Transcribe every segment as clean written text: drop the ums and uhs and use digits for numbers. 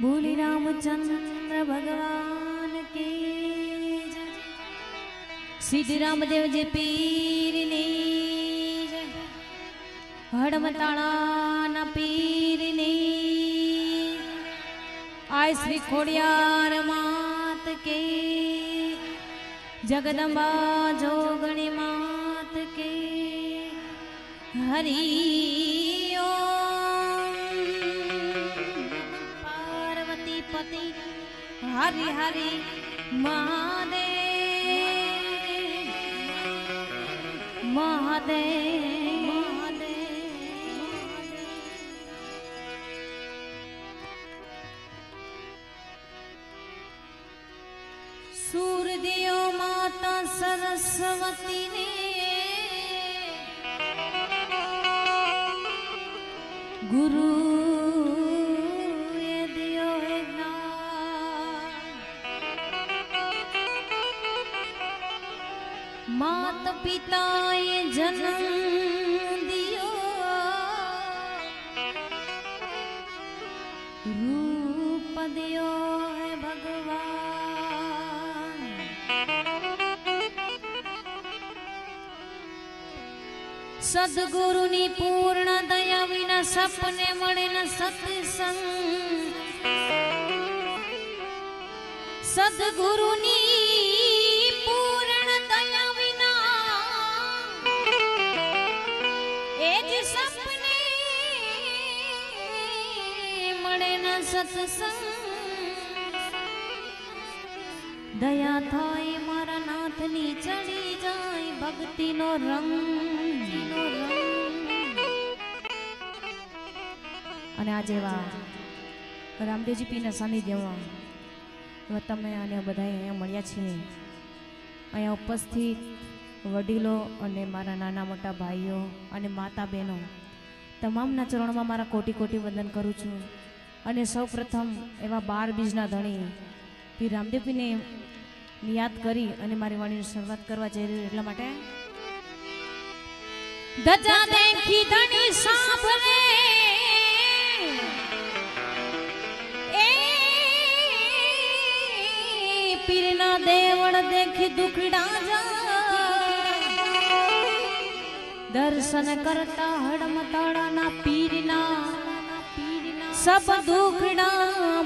बोले रामचंद्र भगवान की जय। सिद्धि रामदेव जी पीर ने जय। हड़मताड़ा ना पीर ने आय श्री खोड़ियार मात के जगदम्बा जोगणी मात के हरि पति हरि हरि महादेव महादेव सूर्यदेव माता सरस्वती ने गुरु मात पिताए जन्म दियो रूप दियो है भगवान। सद्गुरु नी पूर्ण दया विना सपने मळे न सत्संग। सद्गुरु नी सत्संग दया थाय मारा नाथ नी चढ़ी जाय भक्ति नो रंग। અને આ જેવા રામદેવજી પીરના સાનિધ્યમાં તમે અને બધા અહીંયા મળ્યા છીએ। અહીંયા ઉપસ્થિત વડીલો અને મારા નાના મોટા ભાઈઓ અને માતા બહેનો તમામના ચરણોમાં મારા કોટી કોટી વંદન કરું છું। અને સૌ પ્રથમ એવા 12 બીજના ધણી પીર રામદેવજીને યાદ કરી અને મારી વાણીની શરૂઆત કરવા જઈ રહ્યો એટલા માટે ધજા દેખી ધણી સાંભળે એ પીરના દેવળ દેખી દુખડા જા દર્શન કરતા હડમતાળાના પીરના सब दुखड़ा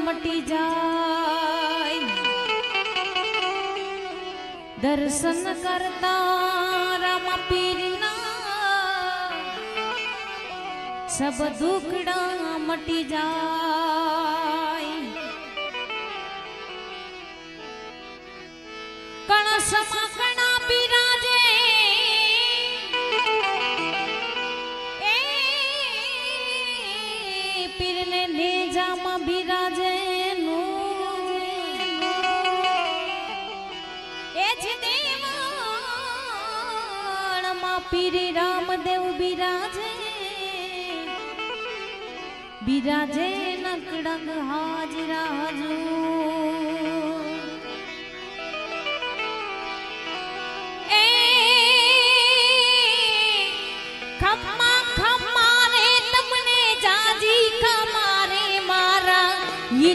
मटी जाय। दर्शन करता राम पीरना सब दुखड़ा मटी जाय। कण समा कणा बिराजे पीरने नेजामा बिराजे एज देवाणमा पीरी रामदेव बिराजे बिराजे नकड़ंग हाजरा हजूर। ए खम्मा खम्मा रे तमने जाजी खमारे मारा ये